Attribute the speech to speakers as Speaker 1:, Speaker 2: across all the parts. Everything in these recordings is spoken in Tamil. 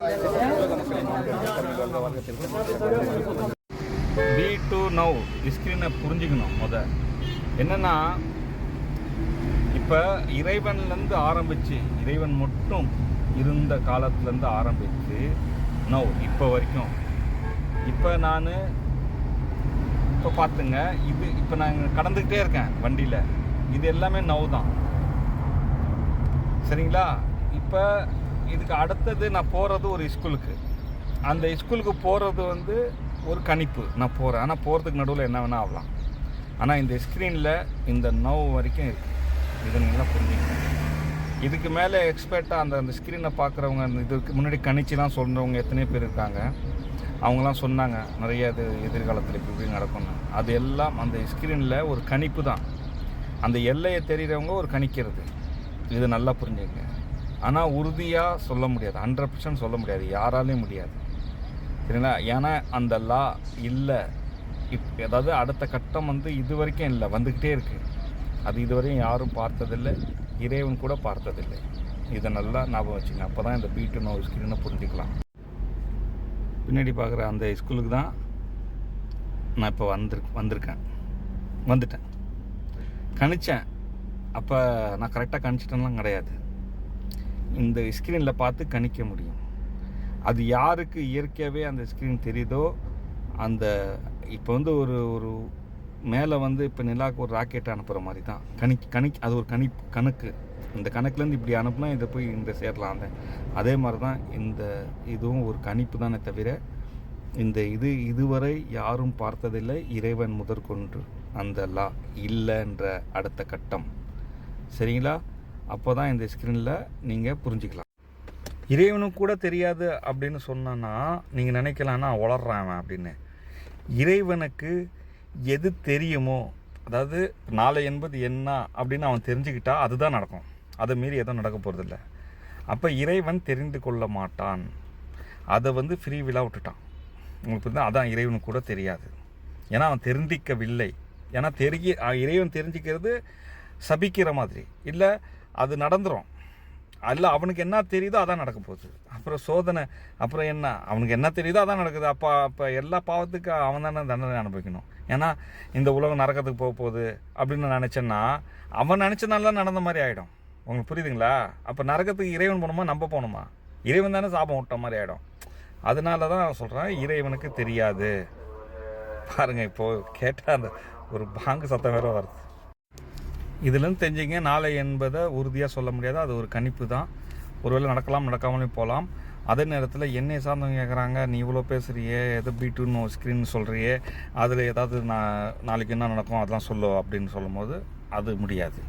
Speaker 1: B2 now ஸ்க்ரீனை புரிஞ்சுக்கணும். என்னன்னா, இப்போ இறைவன்லேருந்து ஆரம்பித்து இறைவன் மட்டும் இருந்த காலத்துலேருந்து ஆரம்பித்து இப்போ வரைக்கும் இப்போ நான் இப்போ பார்த்துங்க, இது இப்போ நான் கடந்துக்கிட்டே இருக்கேன் வண்டியில், இது எல்லாமே தான். சரிங்களா? இப்போ இதுக்கு அடுத்தது நான் போகிறது ஒரு ஸ்கூலுக்கு. அந்த ஸ்கூலுக்கு போகிறது வந்து ஒரு கணிப்பு. நான் போகிறேன், ஆனால் போகிறதுக்கு நடுவில் என்ன வேணால் ஆகலாம். ஆனால் இந்த ஸ்க்ரீனில் இந்த வரைக்கும் இருக்குது. இதை நீங்களாம் புரிஞ்சுக்கணும். இதுக்கு மேலே எக்ஸ்பர்ட்டாக அந்த ஸ்க்ரீனை பார்க்குறவங்க, அந்த இதுக்கு முன்னாடி கணிச்சுலாம் சொல்கிறவங்க எத்தனையோ பேர் இருக்காங்க. அவங்களாம் சொன்னாங்க நிறைய எதிர்காலத்தில் இப்படி நடக்கணும். அது எல்லாம் அந்த ஸ்க்ரீனில் ஒரு கணிப்பு தான். அந்த எல்லையை தெரிகிறவங்க ஒரு கணிக்கிறது. இது நல்லா புரிஞ்சுங்க. ஆனால் உறுதியாக சொல்ல முடியாது, 100% சொல்ல முடியாது, யாராலையும் முடியாது. சரிங்களா? ஏன்னா அந்த லா இல்லை. அதாவது அடுத்த கட்டம் வந்து இது வரைக்கும் இல்லை, வந்துக்கிட்டே இருக்குது. அது இதுவரையும் யாரும் பார்த்ததில்லை, இறைவன் கூட பார்த்ததில்லை. இதை நல்லா ஞாபகம் வச்சுங்க. அப்போ தான் இந்த B2 now ஸ்க்ரீனை புரிஞ்சுக்கலாம். பின்னாடி பார்க்குற அந்த ஸ்கூலுக்கு தான் நான் இப்போ வந்துட்டேன். கணிச்சேன். அப்போ நான் கரெக்டாக கணிச்சிட்டேன்லாம் கிடையாது. இந்த ஸ்க்ரீனில் பார்த்து கணிக்க முடியும். அது யாருக்கு இயற்கையாகவே அந்த ஸ்க்ரீன் தெரியுதோ, அந்த இப்போ வந்து ஒரு மேலே வந்து இப்போ நிலாவுக்கு ஒரு ராக்கெட் அனுப்புகிற மாதிரி தான் அது ஒரு கணக்கு. இந்த கணக்குலேருந்து இப்படி அனுப்புனா இதை போய் இந்த சேரலாம். அதே மாதிரி தான் இதுவும் ஒரு கணிப்பு தானே தவிர இதுவரை யாரும் பார்த்ததில்லை, இறைவன் முதற்கொண்டு அந்த லா இல்லைன்ற அடுத்த கட்டம். சரிங்களா? அப்போ தான் இந்த ஸ்க்ரீனில் நீங்கள் புரிஞ்சுக்கலாம். இறைவனுக்கு கூட தெரியாது அப்படின்னு சொன்னா நீங்கள் நினைக்கலான்னா வளர்றான் அப்படின்னு. இறைவனுக்கு எது தெரியுமோ, அதாவது நாளை என்பது என்ன அப்படின்னு அவன் தெரிஞ்சுக்கிட்டா அதுதான் நடக்கும். அதை மீறி எதுவும் நடக்க போகிறதில்ல. அப்போ இறைவன் தெரிந்து கொள்ள மாட்டான். அதை வந்து ஃப்ரீ விலாக விட்டுட்டான். உங்களுக்கு தான் அதான் இறைவனுக்கு கூட தெரியாது. ஏன்னா அவன் தெரிந்திக்கவில்லை. ஏன்னா இறைவன் தெரிஞ்சிக்கிறது சபிக்கிற மாதிரி இல்லை, அது நடந்துடும். அல்ல, அவனுக்கு என்ன தெரியுதோ அதான் நடக்க போகுது. அப்புறம் சோதனை, அப்புறம் என்ன, அவனுக்கு என்ன தெரியுதோ அதான் நடக்குது. அப்போ எல்லா பாவத்துக்கு அவன் தானே தண்டனை அனுபவிக்கணும். ஏன்னா இந்த உலகம் நரகத்துக்கு போக போகுது அப்படின்னு நினச்சேன்னா அவன் நினச்சனால நடந்த மாதிரி ஆகிடும். உங்களுக்கு புரியுதுங்களா? அப்போ நரகத்துக்கு இறைவன் போகணுமா நம்ம போகணுமா? இறைவன் தானே சாபம் விட்ட மாதிரி ஆகிடும். அதனால தான் சொல்கிறேன், இறைவனுக்கு தெரியாது. பாருங்கள், இப்போது கேட்டால் அந்த ஒரு பாங்கு சத்தம் வேறு வருது. இதுலேருந்து தெரிஞ்சுங்க, நாளை என்பதை உறுதியாக சொல்ல முடியாது. அது ஒரு கணிப்பு தான். ஒருவேளை நடக்கலாம், நடக்காமலே போகலாம். அதே நேரத்தில் என்னை சார்ந்தவங்க கேட்குறாங்க, நீ இவ்வளோ பேசுகிறியே, எது B2 now ஸ்க்ரீன் சொல்கிறியே, அதில் ஏதாவது நாளைக்கு என்ன நடக்கும் அதெல்லாம் சொல்லு அப்படின்னு சொல்லும் போது அது முடியாது.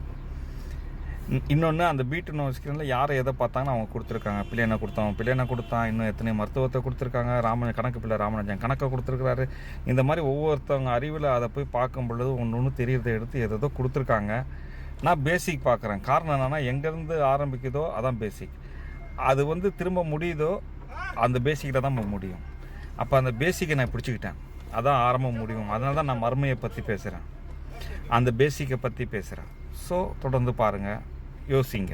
Speaker 1: இன்னொன்று, அந்த B2 now ஸ்க்ரீனில் யாரை எதை பார்த்தாங்கன்னு அவங்க கொடுத்துருக்காங்க. பிள்ளைனை கொடுத்தான், இன்னும் எத்தனை மருத்துவத்தை கொடுத்துருக்காங்க. கணக்கு பிள்ளை ராமராஜன் கணக்கை கொடுத்துருக்குறாரு. இந்த மாதிரி ஒவ்வொருத்தவங்க அறிவில் அதை போய் பார்க்கும் பொழுது ஒன்று தெரியறதை எடுத்து எதோ கொடுத்துருக்காங்க. நான் பேசிக் பார்க்குறேன். காரணம் என்னென்னா, எங்கேருந்து ஆரம்பிக்குதோ அதான் பேசிக். அது வந்து திரும்ப முடியுதோ அந்த பேசிக்கில் தான் முடியும். அப்போ அந்த பேசிக்கை நான் பிடிச்சிக்கிட்டேன். அதான் ஆரம்பம் முடியும். அதனால தான் நான் மர்மையை பற்றி பேசுகிறேன், அந்த பேசிக்கை பற்றி பேசுகிறேன். ஸோ தொடர்ந்து பாருங்கள், யோசிங்க.